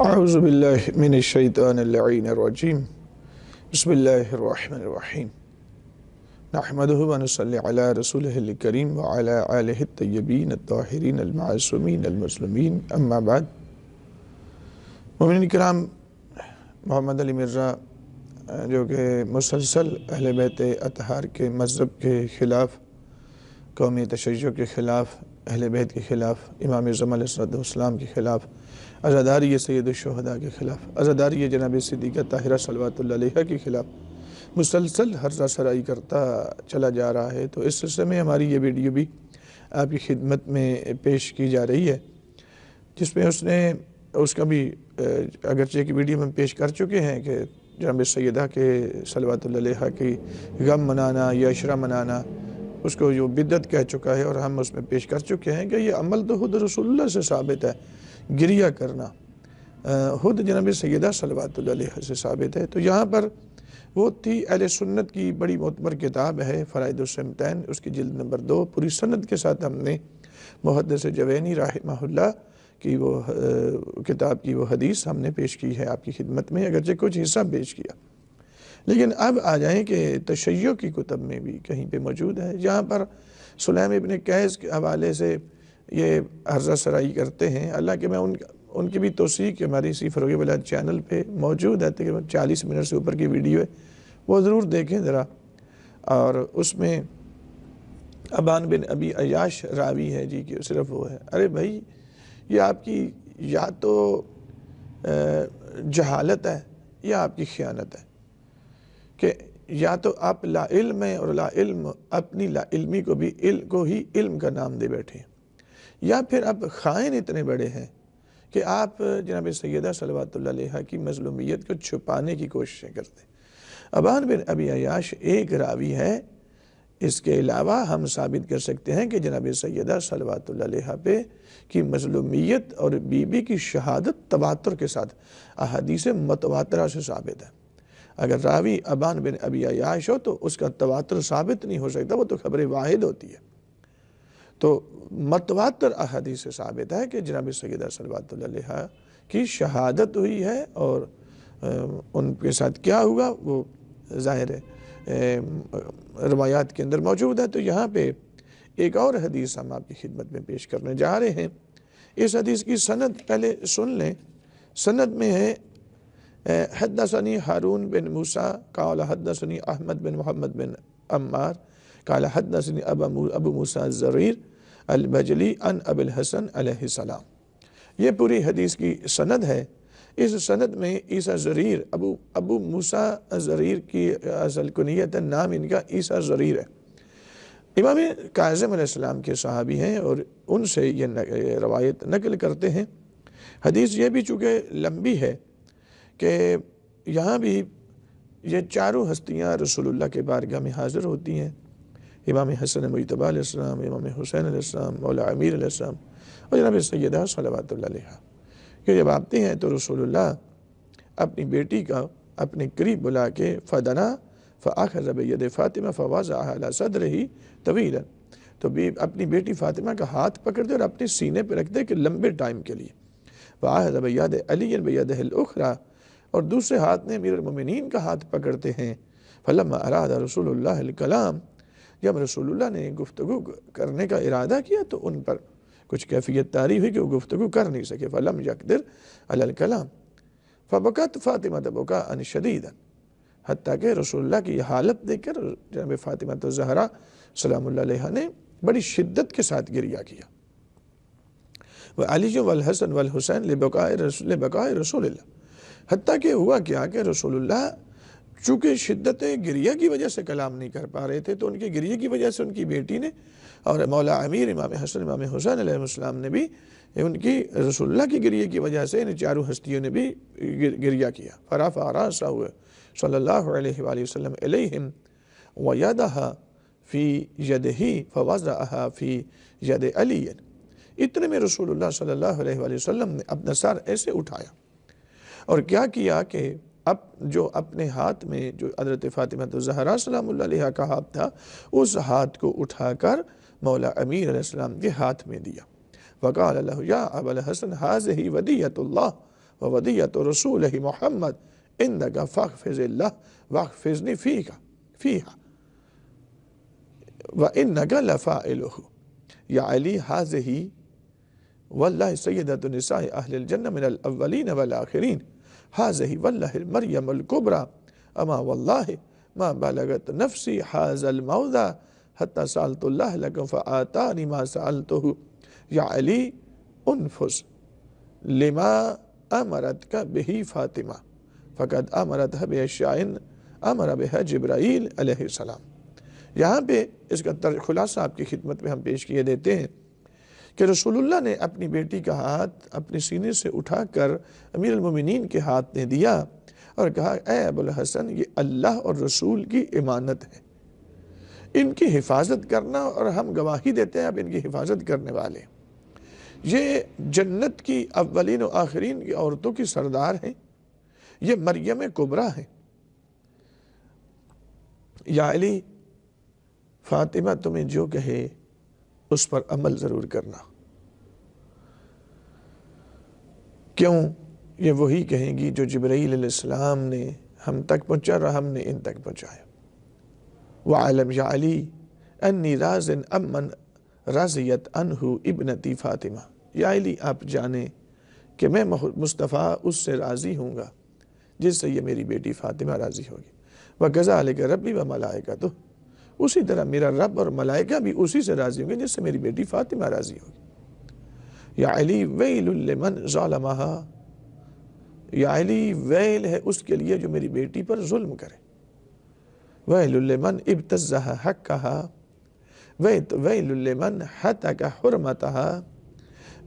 اعوذ باللہ من الشیطان اللعین الرجیم بسم اللہ الرحمن الرحیم نحمدہ ونصلی علی رسولہ الکریم وعلی آلہ الطیبین الطاہرین المعصومین المسلمین اما بعد۔ مومنین کرام، محمد علی مرزا جو کہ مسلسل اہل بیت اطہار کے مذہب کے خلاف، قومی تشیع کے خلاف، اہل بیت کے خلاف، امام زمان علیہ السلام کے خلاف، عزاداری سید الشہداء کے خلاف، عزاداری جناب صدیقہ طاہرہ صلوات اللہ علیہ کے خلاف مسلسل ہرزہ سرائی کرتا چلا جا رہا ہے۔ تو اس سلسلے میں ہماری یہ ویڈیو بھی آپ کی خدمت میں پیش کی جا رہی ہے، جس میں اس کا بھی اگرچہ کی ویڈیو میں پیش کر چکے ہیں کہ جناب سیدہ کے صلوات اللہ علیہ کی غم منانا یا عشرہ منانا، اس کو جو بدعت کہہ چکا ہے، اور ہم اس میں پیش کر چکے ہیں کہ یہ عمل تو خود رسول اللہ سے ثابت ہے، گریہ کرنا خود جناب سیدہ صلوات اللہ علیہ سے ثابت ہے۔ تو یہاں پر وہ تھی اہل سنت کی بڑی معتبر کتاب ہے فرائض الصمتین، اس کی جلد نمبر 2 پوری سند کے ساتھ ہم نے محدث جوینی رحمہ اللہ کی وہ کتاب کی وہ حدیث ہم نے پیش کی ہے آپ کی خدمت میں، اگرچہ کچھ حصہ پیش کیا۔ لیکن اب آ جائیں کہ تشیع کی کتب میں بھی کہیں پہ موجود ہے، جہاں پر سلیم ابن قیس کے حوالے سے یہ عرضہ سرائی کرتے ہیں۔ اللہ کہ میں ان کی بھی توثیق ہماری اسی فروغ ولایت چینل پہ موجود ہے، تقریباً 40 منٹ سے اوپر کی ویڈیو ہے، وہ ضرور دیکھیں ذرا۔ اور اس میں ابان بن ابی عیاش راوی ہے جی کہ صرف وہ ہے۔ ارے بھائی، یہ آپ کی یا تو جہالت ہے یا آپ کی خیانت ہے کہ یا تو آپ لا علم ہیں اور لا علم اپنی لا علمی کو ہی علم کا نام دے بیٹھے ہیں، یا پھر آپ خائن اتنے بڑے ہیں کہ آپ جناب سیدہ صلوات اللہ علیہ کی مظلومیت کو چھپانے کی کوششیں کرتے ہیں۔ ابان بن ابی عیاش ایک راوی ہے، اس کے علاوہ ہم ثابت کر سکتے ہیں کہ جناب سیدہ صلوات اللہ علیہ پہ کی مظلومیت اور بی بی کی شہادت تواتر کے ساتھ احادیث متواترہ سے ثابت ہے۔ اگر راوی ابان بن ابی عیاش ہو تو اس کا تواتر ثابت نہیں ہو سکتا، وہ تو خبر واحد ہوتی ہے۔ تو متواتر احادیث سے ثابت ہے کہ جناب سیدہ صلوات اللہ علیہ کی شہادت ہوئی ہے، اور ان کے ساتھ کیا ہوا وہ ظاہر ہے روایات کے اندر موجود ہے۔ تو یہاں پہ ایک اور حدیث ہم آپ کی خدمت میں پیش کرنے جا رہے ہیں۔ اس حدیث کی سند پہلے سن لیں۔ سند میں ہے حدثنی ہارون بن موسیٰ قال حدثنی احمد بن محمد بن عمار قال حدثنی ابو موسیٰ الزریر البجلی عن ابی الحسن علیہ السلام۔ یہ پوری حدیث کی سند ہے۔ اس سند میں عیسیٰ زریر ابو موسیٰ الزریر کی اصل کنیت نام ان کا عیسیٰ زریر ہے، امام کاظم علیہ السلام کے صحابی ہیں، اور ان سے یہ روایت نقل کرتے ہیں۔ حدیث یہ بھی چونکہ لمبی ہے کہ یہاں بھی یہ چاروں ہستیاں رسول اللہ کے بارگاہ میں حاضر ہوتی ہیں، امام حسن مجتبیٰ علیہ السلام، امام حسین علیہ السلام، مولا امیر علیہ السلام، اور جناب سیدہ صلوات اللہ علیہ، کہ جب آتے ہیں تو رسول اللہ اپنی بیٹی کا اپنے قریب بلا کے فدنا فاخذ بید فاطمہ فوضعها علی صدرہ طویلا، تو اپنی بیٹی فاطمہ کا ہاتھ پکڑ دے اور اپنے سینے پہ رکھ دے کہ لمبے ٹائم کے لیے، فاخذ بید علی بیدہ الاخری، اور دوسرے ہاتھ نے امیر المومنین کا ہاتھ پکڑتے ہیں۔ فلما اراد رسول اللہ الکلام، جب رسول اللہ نے گفتگو کرنے کا ارادہ کیا تو ان پر کچھ کیفیت طاری ہوئی کہ وہ گفتگو کر نہیں سکے، فلم یقدر علی الکلام فبکت فاطمہ بکاء شدیدا، حتیٰ کہ رسول اللہ کی یہ حالت دیکھ کر جناب فاطمہ الزہرا سلام اللہ علیہ نے بڑی شدت کے ساتھ گریہ کیا۔ وعلی والحسن والحسین لبکاء رسول اللہ، حتیٰ کہ ہوا کیا کہ رسول اللہ چونکہ شدت گریہ کی وجہ سے کلام نہیں کر پا رہے تھے، تو ان کی گریہ کی وجہ سے ان کی بیٹی نے اور مولا امیر امام حسن امام حسین علیہ السلام نے بھی ان کی رسول اللہ کی گریہ کی وجہ سے ان چاروں ہستیوں نے بھی گریہ کیا۔ فرفع رأسہ صلی اللہ علیہ وآلہ وسلم الیہم ویدہا فی یدہ فوضعہا فی ید علی، اتنے میں رسول اللہ صلی اللہ علیہ وآلہ وسلم نے اپنا سر ایسے اٹھایا اور کیا کیا کہ جو اپنے ہاتھ میں جو حضرت فاطمہ الزہرا سلام اللہ علیہ کا ہاتھ تھا، اس ہاتھ کو اٹھا کر مولا امیر علیہ السلام کے ہاتھ میں دیا۔ وقال له یا ابا الحسن هذه ودیۃ اللہ وودیۃ رسولہ محمد عندک فاحفظ اللہ واحفظنی فیہا وإنک لفاعلہ یا علی ھذہ واللہ سیدۃ نساء اہل الجنہ من الاولین والآخرین ھذہ واللہ مریم الکبریٰ اما واللہ ما بلغت نفسی ھذا الموضع حتی سألت اللہ لکم فآتانی ما سألتہ یا علی انفس لما امرتک بہ فاطمہ فقد امرتہ باشیاء امر بہا جبرائیل علیہ السلام۔ یہاں پہ اس کا خلاصہ آپ کی خدمت میں ہم پیش کیے دیتے ہیں کہ رسول اللہ نے اپنی بیٹی کا ہاتھ اپنے سینے سے اٹھا کر امیر المومنین کے ہاتھ میں دیا اور کہا اے ابو الحسن یہ اللہ اور رسول کی امانت ہے، ان کی حفاظت کرنا، اور ہم گواہی دیتے ہیں اب ان کی حفاظت کرنے والے، یہ جنت کی اولین و آخرین کی عورتوں کی سردار ہیں، یہ مریم کبریٰ ہیں۔ یا علی فاطمہ تمہیں جو کہے اس پر عمل ضرور کرنا، کیوں؟ یہ وہی کہیں گی جو جبرائیل علیہ السلام نے ہم تک پہنچا اور ہم نے ان تک پہنچایا۔ وَعَلَمْ یا علی انی راضٍ عمن رضیت عنہ ابنتی فاطمہ، یا علی آپ جانیں کہ میں مصطفیٰ اس سے راضی ہوں گا جس سے یہ میری بیٹی فاطمہ راضی ہوگی۔ وَكَذَلِكَ رَبِّي وَمَلَائِكَتُهُ، اسی طرح میرا رب اور ملائکہ بھی اسی سے راضی ہوں گے جس سے میری بیٹی فاطمہ راضی ہوگی۔ یا علی ویل لمن ظالمہا، یا علی ویل ہے اس کے لیے جو میری بیٹی پر ظلم کرے، ویل لمن ابتزہ حقہا، ویل لمن حتک حرمتہا،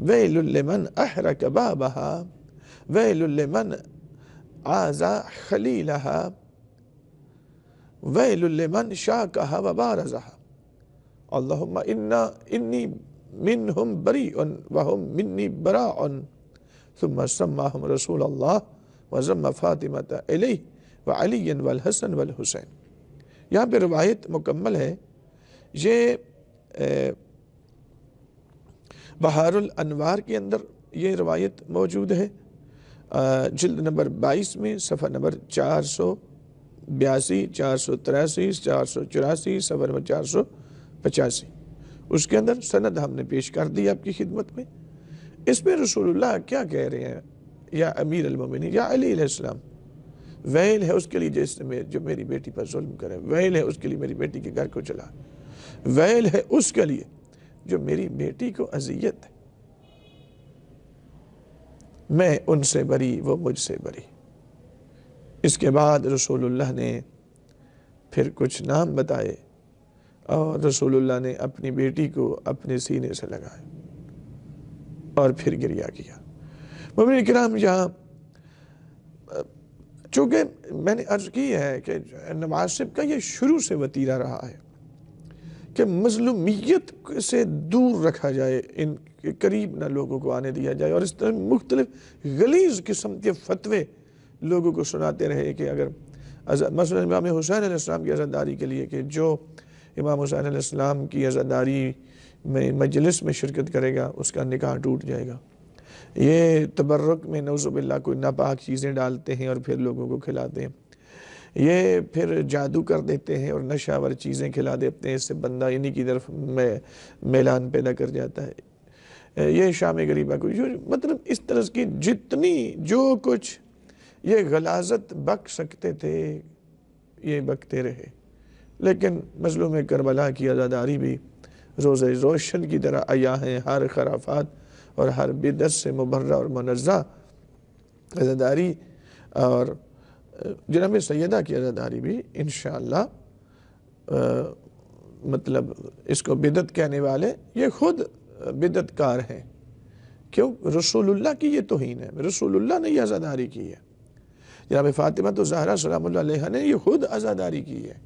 ویل لمن احرک بابہا، ویل لمن عازا خلیلہا، ویل لمن شاکہا وبارزہا، اللہم انی منہم بریء وہم منی براء، ثم سماہم رسول اللہ وضم فاطمة علیہ وعلی والحسن والحسین۔ یہاں پہ روایت مکمل ہے، یہ بہار الانوار کے اندر یہ روایت موجود ہے، جلد نمبر 22 میں صفحہ نمبر 482، 483، 484، صفحہ نمبر 485، اس کے اندر سند ہم نے پیش کر دی آپ کی خدمت میں۔ اس میں رسول اللہ کیا کہہ رہے ہیں؟ یا امیر المومنین یا علی علیہ السلام، ویل ہے اس کے لیے جو میری بیٹی پر ظلم کرے، ویل ہے اس کے لیے میری بیٹی کے گھر کو چلا، ویل ہے اس کے لیے جو میری بیٹی کو اذیت ہے، میں ان سے بری وہ مجھ سے بری۔ اس کے بعد رسول اللہ نے پھر کچھ نام بتائے اور رسول اللہ نے اپنی بیٹی کو اپنے سینے سے لگائے اور پھر گریہ کیا۔ مومنین کرام، یہاں چونکہ میں نے عرض کی ہے کہ نواسب کا یہ شروع سے وتیرہ رہا ہے کہ مظلومیت سے دور رکھا جائے، ان کے قریب نہ لوگوں کو آنے دیا جائے، اور اس طرح مختلف غلیظ قسم کے فتوے لوگوں کو سناتے رہے کہ اگر مثلا امام حسین علیہ السلام کی عزاداری کے لیے کہ جو امام حسین علیہ السلام کی عزاداری میں مجلس میں شرکت کرے گا اس کا نکاح ٹوٹ جائے گا، یہ تبرک میں نعوذ باللہ کوئی ناپاک چیزیں ڈالتے ہیں اور پھر لوگوں کو کھلاتے ہیں، یہ پھر جادو کر دیتے ہیں اور نشہ ور چیزیں کھلا دیتے ہیں، اس سے بندہ انہی کی طرف میلان پیدا کر جاتا ہے، یہ شام غریبہ کو مطلب اس طرح کی جتنی جو کچھ یہ غلاظت بک سکتے تھے یہ بکتے رہے۔ لیکن مظلوم کربلا کی عزاداری بھی روز روشن کی طرح عیاں ہیں، ہر خرافات اور ہر بدعت سے مبرہ اور منزہ عزاداری، اور جناب سیدہ کی عزاداری بھی انشاءاللہ مطلب اس کو بدعت کہنے والے یہ خود بدعت کار ہیں، کیوں؟ رسول اللہ کی یہ توہین ہے، رسول اللہ نے یہ عزاداری کی ہے، جناب فاطمہ تو زہرا سلام اللہ علیہ نے یہ خود عزاداری کی ہے،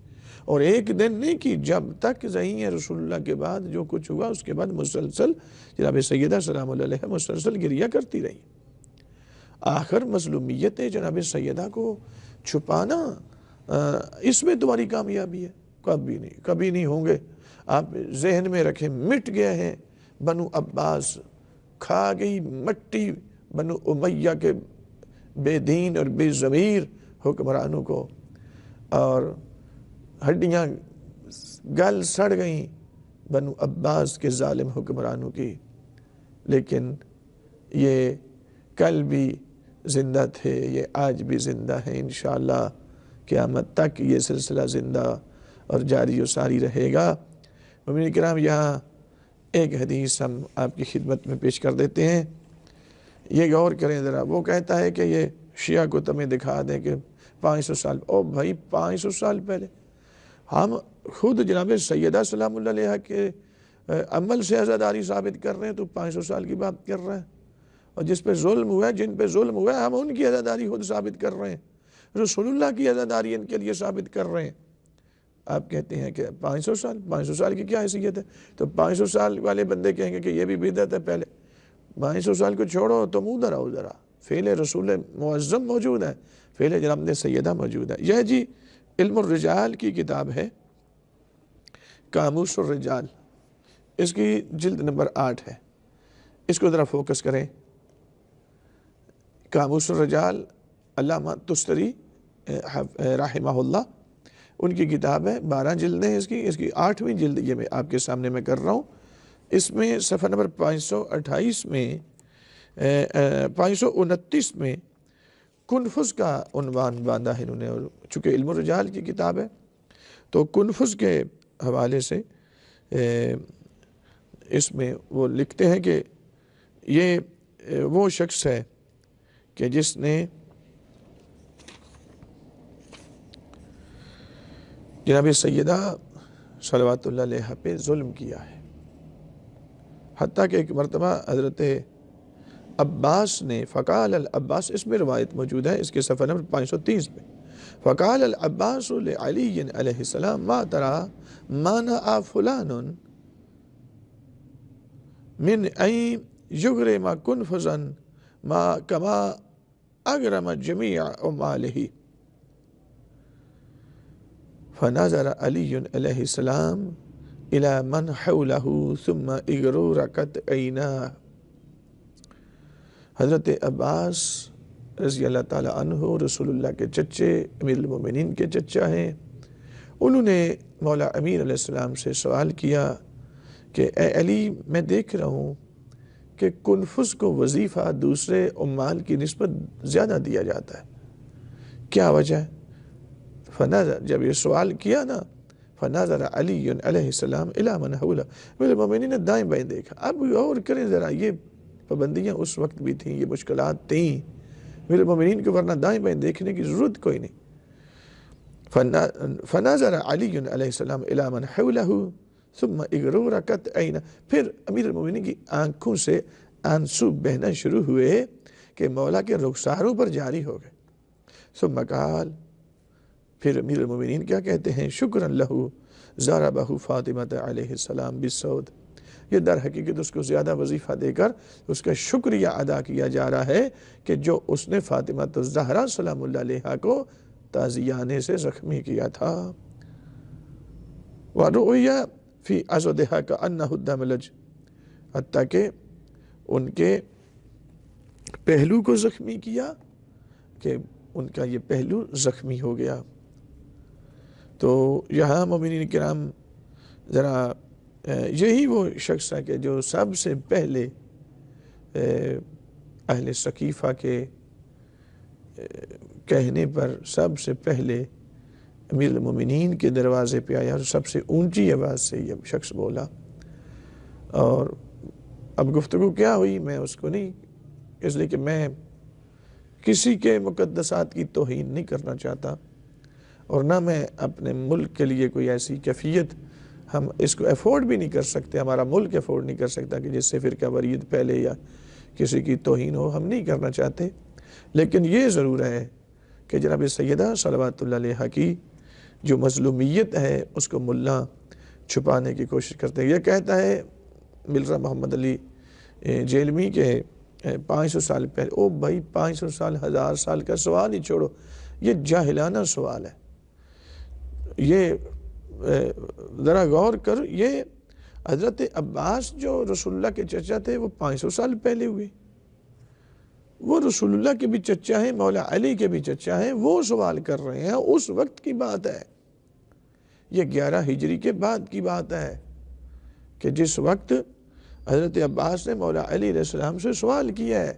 اور ایک دن نہیں کی، جب تک رہی ہیں رسول اللہ کے بعد جو کچھ ہوا اس کے بعد مسلسل جناب سیدہ سلام اللہ علیہ مسلسل گریہ کرتی رہی۔ آخر مظلومیت جناب سیدہ کو چھپانا اس میں تمہاری کامیابی ہے؟ کبھی نہیں ہوں گے۔ آپ ذہن میں رکھیں، مٹ گئے ہیں بنو عباس، کھا گئی مٹی بنو امیہ کے بے دین اور بے ضمیر حکمرانوں کو، اور ہڈیاں گل سڑ گئیں بنو عباس کے ظالم حکمرانوں کی، لیکن یہ کل بھی زندہ تھے، یہ آج بھی زندہ ہیں انشاءاللہ، قیامت تک یہ سلسلہ زندہ اور جاری و ساری رہے گا۔ مومنین کرام، یہاں ایک حدیث ہم آپ کی خدمت میں پیش کر دیتے ہیں، یہ غور کریں ذرا۔ وہ کہتا ہے کہ یہ شیعہ کو تمہیں دکھا دیں کہ 500 سال، او بھائی 500 سال پہلے ہم خود جناب سیدہ سلام اللہ علیہ کے عمل سے عزاداری ثابت کر رہے ہیں، تو 500 سال کی بات کر رہے ہیں، اور جس پہ ظلم ہوا ہے، جن پہ ظلم ہوا ہے، ہم ان کی عزاداری خود ثابت کر رہے ہیں، رسول اللہ کی عزاداری ان کے لیے ثابت کر رہے ہیں۔ آپ کہتے ہیں کہ 500 سال کی کیا حیثیت ہے؟ تو 500 سال والے بندے کہیں گے کہ یہ بھی بدعت ہے۔ پہلے 500 سال کو چھوڑو، تم ادھر آؤ ذرا، فعل رسول معظم موجود ہے، فعل جناب سیدہ موجود ہے۔ یہ جی علم الرجال کی کتاب ہے، قاموس الرجال، اس کی جلد نمبر 8 ہے، اس کو ذرا فوکس کریں۔ قاموس الرجال علامہ تستری رحمہ اللہ، ان کی کتاب ہے، 12 جلدیں ہیں اس کی 8ویں جلد یہ میں آپ کے سامنے میں کر رہا ہوں۔ اس میں صفحہ نمبر 528 میں 529 میں کنفس کا عنوان باندھا ہے انہوں نے، اور چونکہ علم الرجال کی کتاب ہے تو کنفس کے حوالے سے اس میں وہ لکھتے ہیں کہ یہ وہ شخص ہے کہ جس نے جناب سیدہ صلوات اللہ علیہ پہ ظلم کیا ہے، حتیٰ کہ ایک مرتبہ حضرت عباس نے فقال العباس، اس میں روایت موجود ہے، اس کے صفحہ نمبر 530 میں، فقال العباس لعلی علیہ السلام ما ترى مانع فلان من ان یغرم کنفزا ما کما اغرم جمیع عماله، فنظر علی علیہ السلام الى من حوله ثم اغرورکت عیناه۔ حضرت عباس رضی اللہ تعالیٰ عنہ رسول اللہ کے چچے، امیر المومنین کے چچا ہیں، انہوں نے مولا امیر علیہ السلام سے سوال کیا کہ اے علی، میں دیکھ رہا ہوں کہ کنفس کو وظیفہ دوسرے عمال کی نسبت زیادہ دیا جاتا ہے، کیا وجہ ہے؟ فنظر، جب یہ سوال کیا نا، فنظر علی علیہ السلام الی من حولہ، امیر المومنین نے دائیں بائیں دیکھا۔ اب غور کریں ذرا، یہ پابندیاں اس وقت بھی تھیں، یہ مشکلات تھیں امیر المومنین کو، ورنہ دائیں بائیں دیکھنے کی ضرورت کوئی نہیں۔ فنظر علی علیہ السلام الی من حولہ ثم اغرورکت عینہ، پھر امیر المومنین کی آنکھوں سے آنسو بہنا شروع ہوئے کہ مولا کے رخساروں پر جاری ہو گئے۔ ثم قال، پھر امیر المومنین کیا کہتے ہیں؟ شکرا لہو ضربہ فاطمہ علیہ السلام بالسود، یہ در حقیقت اس کو زیادہ وظیفہ دے کر اس کا شکریہ ادا کیا جا رہا ہے کہ جو اس نے فاطمہ الزہرا سلام اللہ علیہ کو تازیانے سے زخمی کیا تھا۔ وَرُؤْيَ فی عَضُدِهَا كَأَنَّهُ الدَّمْلَجْ، حتیٰ کہ ان کے پہلو کو زخمی کیا کہ ان کا یہ پہلو زخمی ہو گیا۔ تو یہاں مومنین کرام ذرا یہی وہ شخص ہے کہ جو سب سے پہلے اہل ثقیفہ کے کہنے پر سب سے پہلے امیر المومنین کے دروازے پہ آیا اور سب سے اونچی آواز سے یہ شخص بولا۔ اور اب گفتگو کیا ہوئی میں اس کو نہیں، اس لیے کہ میں کسی کے مقدسات کی توہین نہیں کرنا چاہتا، اور نہ میں اپنے ملک کے لیے کوئی ایسی کیفیت، ہم اس کو افورڈ بھی نہیں کر سکتے، ہمارا ملک افورڈ نہیں کر سکتا کہ جس سے فرقہ ورید پہلے یا کسی کی توہین ہو، ہم نہیں کرنا چاہتے۔ لیکن یہ ضرور ہے کہ جناب سیدہ صلوات اللہ علیہ کی جو مظلومیت ہے اس کو ملا چھپانے کی کوشش کرتے ہیں۔ یہ کہتا ہے مرزا محمد علی جیلمی کے 500 سال پہلے، او بھائی 500 سال 1000 سال کا سوال ہی چھوڑو، یہ جاہلانہ سوال ہے۔ یہ ذرا غور کر، یہ حضرت عباس جو رسول اللہ کے چچا تھے وہ 500 سال پہلے ہوئے، وہ رسول اللہ کے بھی چچا ہیں، مولا علی کے بھی چچا ہیں، وہ سوال کر رہے ہیں، اس وقت کی بات ہے، یہ 11 ہجری کے بعد کی بات ہے کہ جس وقت حضرت عباس نے مولا علی علیہ السلام سے سوال کیا ہے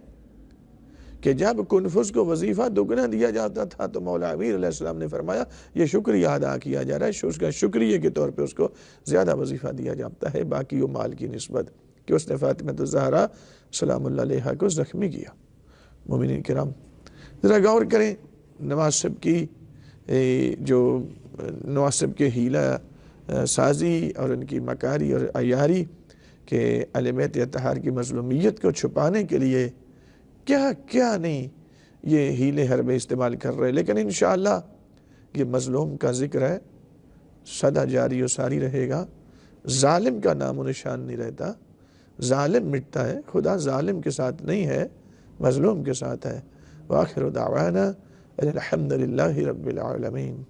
کہ جب کنفس کو وظیفہ دگنا دیا جاتا تھا تو مولا امیر علیہ السلام نے فرمایا یہ شکریہ ادا کیا جا رہا ہے، اس کا شکریہ کے طور پہ اس کو زیادہ وظیفہ دیا جاتا ہے باقی وہ مال کی نسبت، کہ اس نے فاطمہ الزہرا سلام اللہ علیہا کو زخمی کیا۔ مومنین کرام ذرا غور کریں، نواسب کی جو نواسب کے حیلہ سازی اور ان کی مکاری اور عیاری کہ اہل بیت اطہار کی مظلومیت کو چھپانے کے لیے کیا کیا نہیں یہ حیلے حربے استعمال کر رہے، لیکن انشاءاللہ یہ مظلوم کا ذکر ہے، سدا جاری و ساری رہے گا، ظالم کا نام و نشان نہیں رہتا، ظالم مٹتا ہے، خدا ظالم کے ساتھ نہیں ہے، مظلوم کے ساتھ ہے۔ وآخر دعوانا الحمدللہ رب العالمین۔